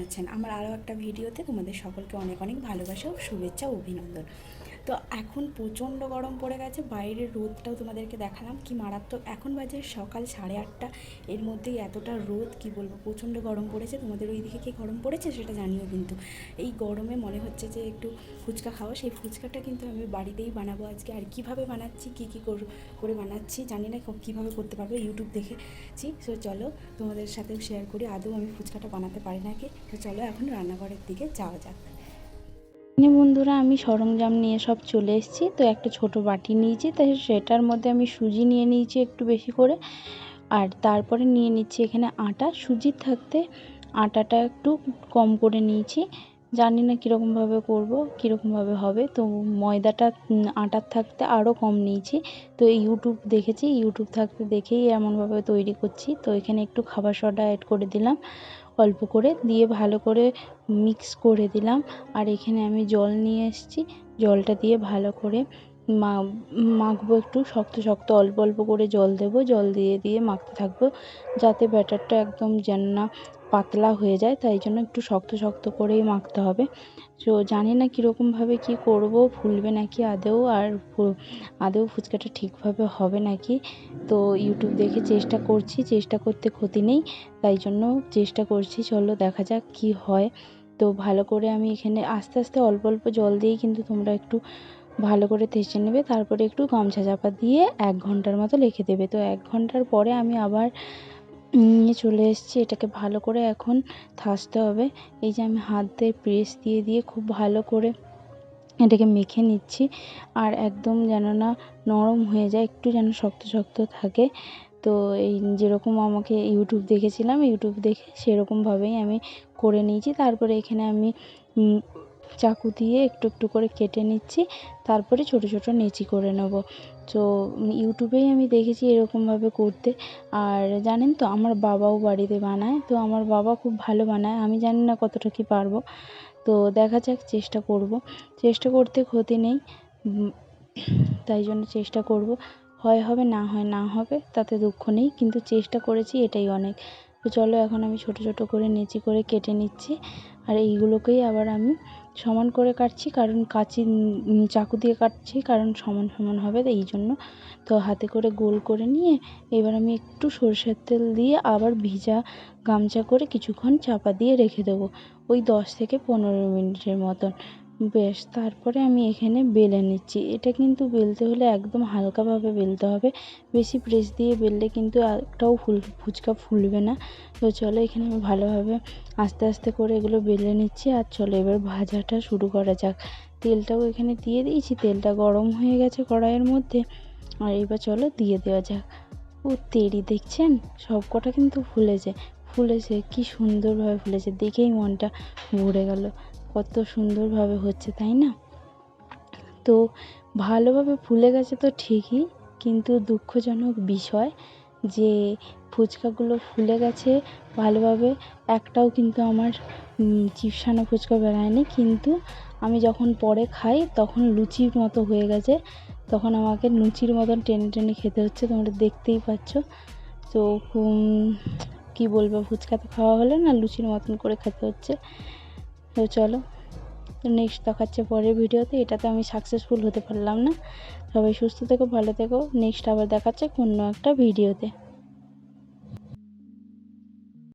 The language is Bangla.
জানাচ্ছেন আমার আরও একটা ভিডিওতে। তোমাদের সকলকে অনেক অনেক ভালোবাসা ও শুভেচ্ছা ও অভিনন্দন। তো এখন প্রচণ্ড গরম পড়ে গেছে, বাইরের রোদটাও তোমাদেরকে দেখালাম কি মারাত্মক। এখন বাজে সকাল 8:30, এর মধ্যেই এতটা রোদ কি বলবো, প্রচণ্ড গরম পড়েছে। তোমাদের ওই দিকে কি গরম পড়েছে সেটা জানিও কিন্তু। এই গরমে মনে হচ্ছে যে একটু ফুচকা খাওয়া, সেই ফুচকাটা কিন্তু আমি বাড়িতেই বানাবো আজকে। আর কীভাবে বানাচ্ছি, কী করে বানাচ্ছি জানি না, কীভাবে করতে পারবো, ইউটিউব দেখেছি। সো চলো তোমাদের সাথেও শেয়ার করি আদৌ আমি ফুচকাটা বানাতে পারি নাকি। তো চলো এখন রান্নাঘরের দিকে যাওয়া যাক। বন্ধুরা, আমি সরঞ্জাম নিয়ে সব চলে এসেছি। তো একটা ছোট বাটি নিয়েছি, তাই সেটার মধ্যে আমি সুজি নিয়ে নিয়েছি একটু বেশি করে। আর তারপরে নিয়ে নিচ্ছি এখানে আটা। সুজির থাকতে আটাটা একটু কম করে নিয়েছি, জানি না কীরকমভাবে করবো, কীরকমভাবে হবে। তো ময়দাটা আটার থাকতে আরও কম নিয়েছি। তো ইউটিউব দেখেছি, ইউটিউব থাকতে দেখেই এমনভাবে তৈরি করছি। তো এখানে একটু খাবার সোডা অ্যাড করে দিলাম অল্প করে, দিয়ে ভালো করে মিক্স করে দিলাম। আর এখানে আমি জল নিয়ে এসেছি, জলটা দিয়ে ভালো করে মাখবো। একটু শক্ত শক্ত অল্প অল্প করে জল দেবো, জল দিয়ে দিয়ে মাখতে থাকবো, যাতে ব্যাটারটা একদম যেন না পাতলা হয়ে যায়। তাই জন্য একটু শক্ত শক্ত করেই মাখতে হবে। তো জানি না কীরকমভাবে কী করব, ফুলবে নাকি আদৌ, আর আদৌ ফুচকাটা ঠিকভাবে হবে নাকি। তো ইউটিউব দেখে চেষ্টা করছি, চেষ্টা করতে ক্ষতি নেই, তাই জন্য চেষ্টা করছি। চলো দেখা যাক কি হয়। তো ভালো করে আমি এখানে আস্তে আস্তে অল্প অল্প জল দিয়েই কিন্তু তোমরা একটু ভালো করে থেঁচে নেবে। তারপরে একটু গামছা চাপা দিয়ে 1 ঘন্টার মতো রেখে দেবে। তো 1 ঘন্টার পরে আমি আবার নিয়ে চলে এসেছি। এটাকে ভালো করে এখন থাসতে হবে। এই যে আমি হাত দিয়ে প্রেস দিয়ে দিয়ে খুব ভালো করে এটাকে মেখে নিচ্ছি। আর একদম যেন না নরম হয়ে যায়, একটু যেন শক্ত শক্ত থাকে। তো এই যেরকম আমাকে ইউটিউব দেখেছিলাম, ইউটিউব দেখে সেরকমভাবেই আমি করে নিয়েছি। তারপরে এখানে আমি চাকু দিয়ে একটু একটু করে কেটে নিচ্ছি, তারপরে ছোট ছোট নেচি করে নেব। তো ইউটিউবেই আমি দেখেছি এরকমভাবে করতে। আর জানেন তো, আমার বাবাও বাড়িতে বানায়। তো আমার বাবা খুব ভালো বানায়, আমি জানি না কতটা কি পারবো। তো দেখা যাক, চেষ্টা করব, চেষ্টা করতে ক্ষতি নেই। তাই জন্য চেষ্টা করব, হয় হবে, না হয় না হবে, তাতে দুঃখ নেই, কিন্তু চেষ্টা করেছি এটাই অনেক। তো চলো এখন আমি ছোট ছোট করে নেচি করে কেটে নিচ্ছি। আর এইগুলোকেই আবার আমি সমান করে কাটছি, কারণ চাকু দিয়ে কাটছি, কারণ সমান সমান হবে এই জন্য। তো হাতে করে গোল করে নিয়ে এবার আমি একটু সরষের তেল দিয়ে আবার ভিজা গামছা করে কিছুক্ষণ চাপা দিয়ে রেখে দেবো, ওই 10 থেকে 15 মিনিটের মতন। বেশ, তারপরে আমি এখানে বেলে নিচ্ছি। এটা কিন্তু বেলতে হলে একদম হালকাভাবে বেলতে হবে, বেশি প্রেস দিয়ে বেললে কিন্তু একটাও ফুচকা ফুলবে না। তো চলো এখানে আমি ভালোভাবে আস্তে আস্তে করে এগুলো বেলে নিচ্ছি। আর চলো এবার ভাজাটা শুরু করা যাক। তেলটাও এখানে দিয়ে দিয়েছি, তেলটা গরম হয়ে গেছে কড়াইয়ের মধ্যে। আর এবার চলো দিয়ে দেওয়া যাক। ও তেরি, দেখছেন সব কটা কিন্তু ফুলেছে, কি সুন্দরভাবে ফুলেছে, দেখেই মনটা ভরে গেল। কত সুন্দরভাবে হচ্ছে, তাই না? তো ভালোভাবে ফুলে গেছে তো ঠিকই, কিন্তু দুঃখজনক বিষয় যে ফুচকাগুলো ফুলে গেছে ভালোভাবে, একটাও কিন্তু আমার চিপসানো ফুচকা বেরোয়নি। কিন্তু আমি যখন পরে খাই তখন লুচির মতো হয়ে গেছে, তখন আমাকে লুচির মতন টেনে টেনে খেতে হচ্ছে, তোমরা দেখতেই পাচ্ছ। তো কী বলবো, ফুচকা তো খাওয়া হলো না, লুচির মতন করে খেতে হচ্ছে। তো চলো নেক্সট দেখাচ্ছে পরের ভিডিওতে। এটাতে আমি সাকসেসফুল হতে পারলাম না। সবাই সুস্থ থেকো, ভালো থেকো। নেক্সট আবার দেখাচ্ছে অন্য একটা ভিডিওতে।